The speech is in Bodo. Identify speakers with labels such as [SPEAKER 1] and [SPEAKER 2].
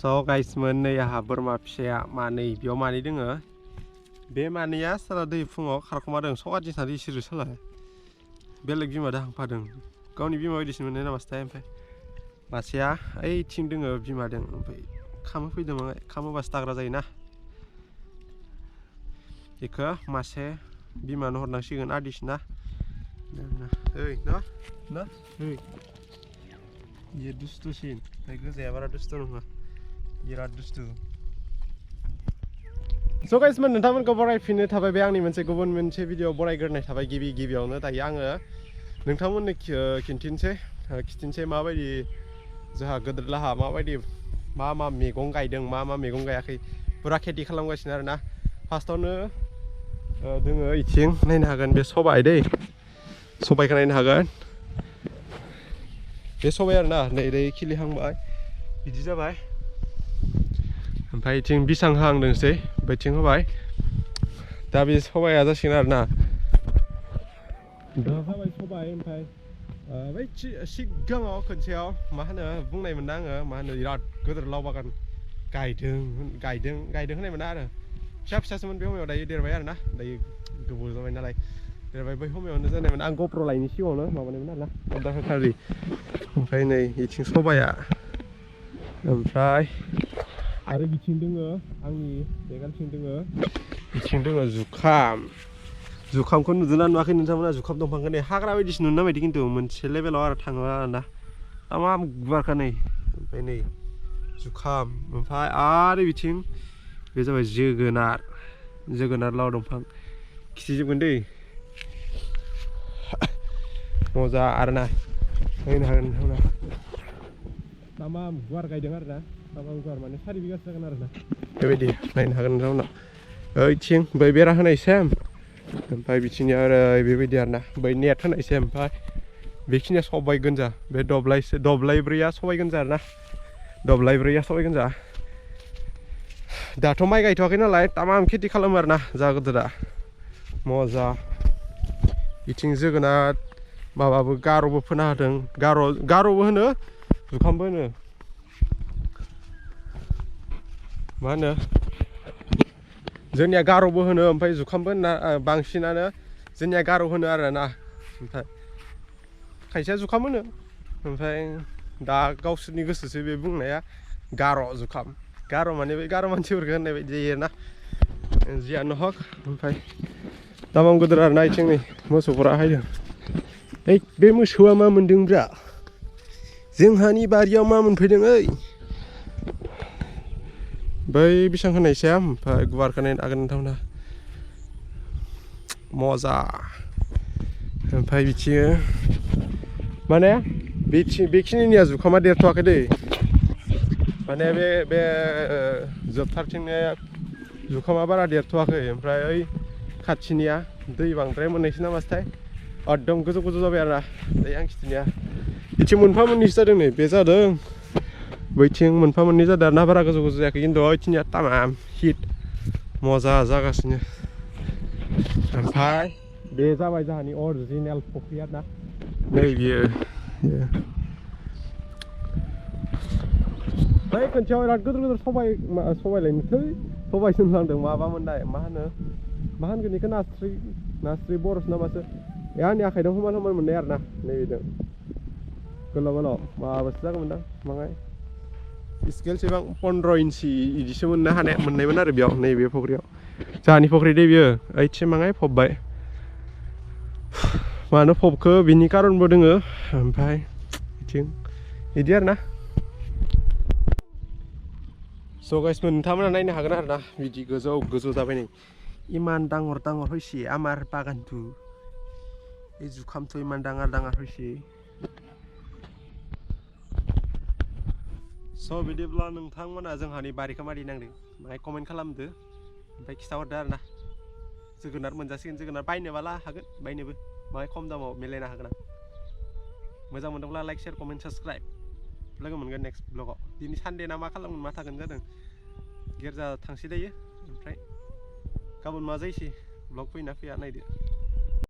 [SPEAKER 1] So guys, नै आहा बोरमा फिसाया मानै बेयाव मानै दोङो बे मानैया सारा दै फुङाव खारखोमादों सगारजों सानै इसोरो साला बेलेग बिमा दाहांफादों गावनि बिमा बायदिसो मोनो नामासथाय ओमफ्राय मासेया ओइथिं दोङो बिमादों ओमफ्राय खामो फैदों खामोबासो दाग्रा जायोना बेखौ मासे बिमानो हरनांसिगोन आदिसना ओइ ना ओइ ये दुस्थुसिन ओमफ्राय गोजाया बारा दुस्थु नङा बिराद दुस्थु So guys, नोंथांमोनखौ बरायफिननो थाबाय बे आंनि गुबुन मोनसे भिडिअ बरायग्रोनाय थाबाय गिबियावनो दायो आङो नोंथांमोननो खिन्थिनोसै माबायदि जोंहा गोदोर लाहा माबायदि मा मैगं गायदों मा मैगं गायाखै पुरा खेथि खालामगासिनो आरोना फार्स्टआवनो दोङो इथिं नायनो हागोन बे सबाइ दै सबाइखौ नायनो हागोन बे सबाइ आरोना नै खिलिहांबाय बिदि जाबाय ओमफ्राय इथिं बिसां हांदोंसै बैथिं होबाय दा बे सबाइया जासिगोन आरोना दा जाबाय सबाइ ओमफ्राय बै सिगाङाव खनसेयाव मा होनो बुंनायमोन ना आङो मा होनो बिराद गोदोर लाव बागान गायदों होननायमोन आरो फिसासोमोन बे समाव दायो देरबाय आरोना दायो गोबाव जाबाय नालाय देरबाय बै समावनो जानायमोन आं गप्र लायनि सिगाङावनो माबानायमोन आरोना अर्डार होखालि ओमफ्राय नै इथिं सबाइया ओमफ्राय आरो बिथिं दोङो आंनि बेगालथिं दोङो बिथिं दोङो जुखामखौ नुदोंना नुवाखै नोंथांमोना जुखाम दंफांखौ नै हाग्रा बायदिसो नुनो नामायदि खिन्थु मोनसे लेभेलाव आरो थाङो आरोना तामाम गुवारखा नै ओमफ्राय नै जुखाम ओमफ्राय आरो बिथिं बे जाबाय जोगोनार लाव दंफां खिथिजोबगोन दै मजा आरोना नायनो हागोन नोंथांमोना तामाम गुवार गायदों आरोना तामाम गुवार माने 4 बिगासो जागोन आरोना बेबायदि नायनो हागोन नोंथांमोना ओइथिं बै बेरा होनाय सेम ओमफ्राय बिथिंनिया आरो बेबायदि आरोना बै नेट होनाय सेम ओमफ्राय बेखिनिया सबाइ गोनजा बे दब्लायब्रैया सबाइ गोनजा आरोना दब्लायब्रैया सबाइ गोनजा दाथ' माइ गायथ'वाखै नालाय तामाम खेथि खालामो आरोना जा गोदोरा मजा बिथिं जोगोनार माबाबो गार'बो फोना होदों गार'बो होनो जुखामबो होनो मा होनो जोंनिया गार'बो होनो ओमफ्राय जुखामबो होनना बांसिनानो जोंनिया गार' होनो आरोना ओमफ्राय खायसेया जुखाम होनो ओमफ्राय दा गावसोरनि गोसोसो बे बुंनाया जुखाम गार' माने बे गार' मानसिफोरखौ होननाय बायदि जायो ना जियानो हक ओमफ्राय तामाम गोदोर आरोना इथिं नै मोसौफोरा हायदों ओइ बे मोसौआ मा मोनदोंब्रा जोंहानि बारियाव मा मोनफैदों ओइ बै बिसां होनायसै ओमफ्राय गुवारखौ नायनो हागोन नोंथांमोना मजा ओमफ्राय बिथिं माने बेखिनिनिया जुखामा देरथ'वाखै दै माने बे जोबथारथिंनिया जुखामा बारा देरथ'वाखै ओमफ्राय ओइ खाथिनिया दै बांद्राय मोननायसो नामासथाय एकदम गोजौ जाबाय आरोना दायो आं खिथिनिया बिथिं मोनफा मोननैसो जादों नै बे जादों बैथिं मोनफा मोननै जादों आरोना बारा गोजौ जायाखै खिन्थु ओइथिंनिया तामाम हिट मजा जागासिनो ओमफ्राय बे जाबाय जोंहानि अरिजिनेल फुख्रि आरोना नै बियो बै खनसेयाव बिराद गोदोर सबाइ लायनोसै सबाइ सोमलांदों माबा मोननाय मा होनगोन बेखौ नास्रि बरस नामासो आंनि आखाइजों समान मोननाय आरोना नैबेजों गोलाव माबासो जागौमोनदां बाङाय स्केलसेबां 15 इन्सि इदिसो मोननायमोन आरो बेयाव नैबे फुख्रियाव जोंहानि फुख्रि दै बियो ओइथिं बाङाय फबबाय मानो फबखो बिनि कारनबो दोङो ओमफ्राय बिथिं बिदि आरोना स' गाइस नोंथांमोना नायनो हागोन आरोना बिदि गोजौ जाबाय नै इमान डाঙर हयसे आमार बागानथु এই जुखामथ' इमान डाঙर हयसे स' बिदिब्ला नोंथांमोना जोंहानि बारिखौ मादि नांदों माहाय कमेन्ट खालामदो ओमफ्राय खिथाहरदो आरोना जोगोनार मोनजासिगोन जोगोनार बायनोबाला हागोन बायनोबो माहाय खम दामाव मिलायना हागोन आं मोजां मोनदोंब्ला लाइक शेयार कमेन्ट साबसक्राइब लोगो मोनगोन नेक्स्ट ब्लगाव दिनै सानडे ना मा खालामगोन मा थागोन जादों गिर्जा थांसै दायो ओमफ्राय गाबोन मा जायोसै ब्लग फैयोना फैया नायदो